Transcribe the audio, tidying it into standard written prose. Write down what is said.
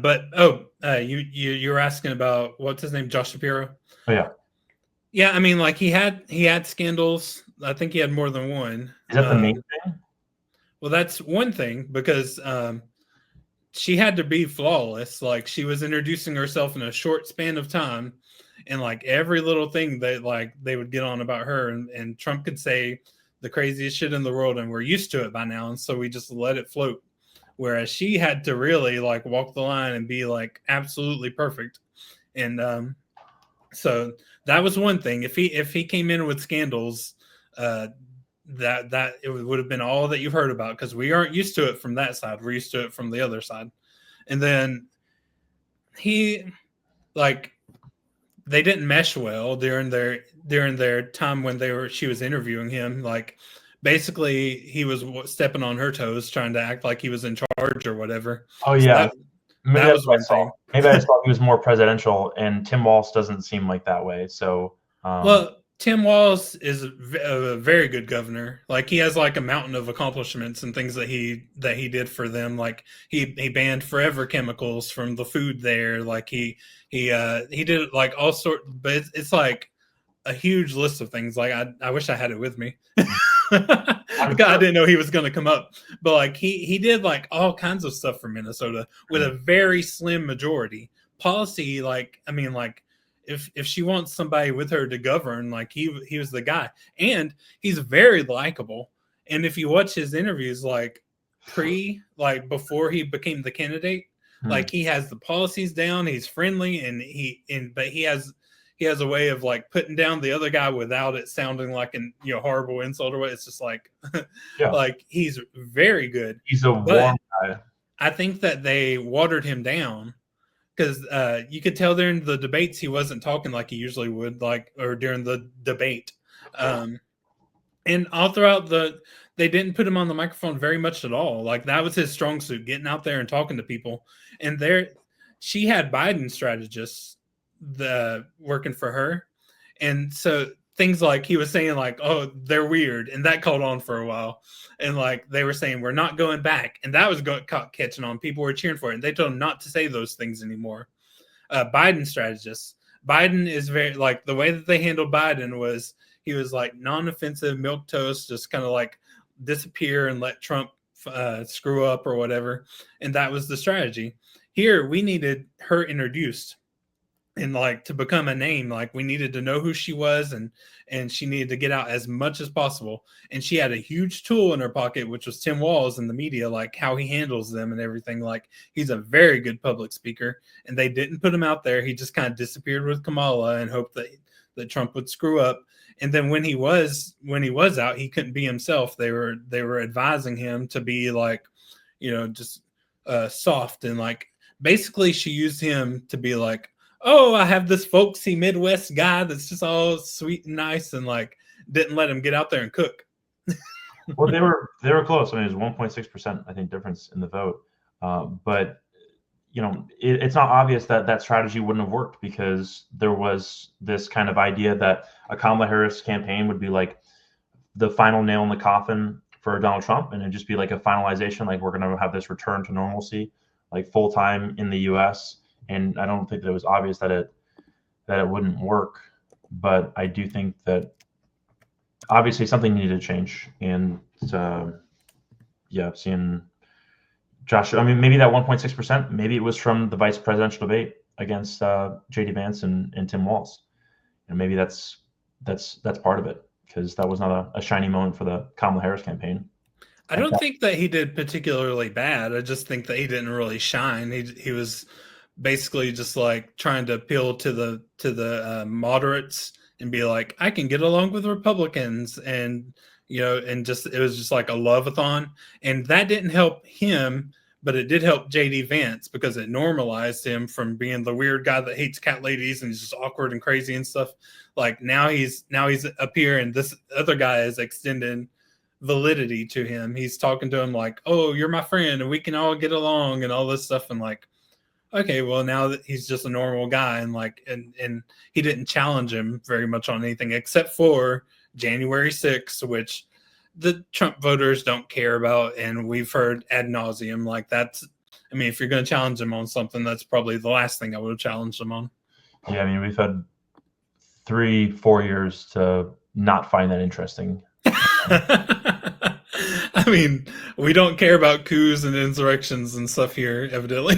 You were asking about what's his name, Josh Shapiro. Oh yeah. Yeah, I mean, like he had scandals. I think he had more than one. Is that the main thing? Well, that's one thing because she had to be flawless. Like she was introducing herself in a short span of time, and like every little thing that like they would get on about her, and Trump could say the craziest shit in the world, and we're used to it by now, and so we just let it float. Whereas she had to really like walk the line and be like absolutely perfect, and so that was one thing. If he came in with scandals, uh, that it would have been all that you've heard about because we aren't used to it from that side. We're used to it from the other side. And then he like they didn't mesh well during their time when she was interviewing him. Like basically he was stepping on her toes, trying to act like he was in charge or whatever. Oh So yeah. Maybe that that's was what I one saw. thing. Maybe I saw he was more presidential, and Tim Walz doesn't seem like that way. So, Well, Tim Walz is a very good governor. Like he has like a mountain of accomplishments and things that he did for them. Like he banned forever chemicals from the food there. Like he did like all sort. But it's like a huge list of things. Like I wish I had it with me. I'm I sure. didn't know he was going to come up, but like he did like all kinds of stuff for Minnesota with a very slim majority. Policy, like I mean, like if she wants somebody with her to govern, like he was the guy, and he's very likable. And if you watch his interviews, like before he became the candidate, Hmm. like he has the policies down. He's friendly, but he has a way of like putting down the other guy without it sounding like an horrible insult or what. It's just like Yeah, like he's very good, he's a but warm guy. I think that they watered him down because you could tell during the debates he wasn't talking like he usually would, like or during the debate, um, and all throughout they didn't put him on the microphone very much at all. Like that was his strong suit, getting out there and talking to people. And she had Biden strategists working for her, and so things like he was saying like, oh, they're weird, and that caught on for a while. And like they were saying we're not going back, and that was catching on. People were cheering for it, and they told him not to say those things anymore. Biden strategists. Biden is very like the way that they handled Biden was he was like non-offensive, milk toast, just kind of like disappear and let Trump screw up or whatever, and that was the strategy. Here we needed her introduced, and like to become a name, like we needed to know who she was, and she needed to get out as much as possible. And she had a huge tool in her pocket, which was Tim Walz and the media, like how he handles them and everything. Like he's a very good public speaker, and they didn't put him out there. He just kind of disappeared with Kamala and hoped that Trump would screw up. And then when he was out, he couldn't be himself. They were advising him to be like, just soft, and like basically she used him to be like, oh, I have this folksy Midwest guy that's just all sweet and nice, and like didn't let him get out there and cook. Well, they were close. I mean, it was 1.6%, I think, difference in the vote. But it's not obvious that that strategy wouldn't have worked because there was this kind of idea that a Kamala Harris campaign would be like the final nail in the coffin for Donald Trump, and it'd just be like a finalization, like we're going to have this return to normalcy, like full time in the U.S. And I don't think that it was obvious that it wouldn't work, but I do think that obviously something needed to change. And yeah, seeing Josh, I mean, maybe that 1.6%, maybe it was from the vice presidential debate against J.D. Vance and Tim Walz, and maybe that's part of it because that was not a shiny moment for the Kamala Harris campaign. I don't think that he did particularly bad. I just think that he didn't really shine. He was basically just like trying to appeal to the moderates and be like, I can get along with Republicans, and and just it was just like a love-a-thon, and that didn't help him, but it did help JD Vance because it normalized him from being the weird guy that hates cat ladies and he's just awkward and crazy and stuff. Like now he's up here, and this other guy is extending validity to him. He's talking to him like, oh, you're my friend and we can all get along and all this stuff. And like, okay, well now that he's just a normal guy, and like and he didn't challenge him very much on anything except for January 6th, which the Trump voters don't care about, and we've heard ad nauseum. Like I mean, if you're going to challenge them on something, that's probably the last thing I would have challenged them on. Yeah, I mean, we've had 3-4 years to not find that interesting. I mean, we don't care about coups and insurrections and stuff here, evidently.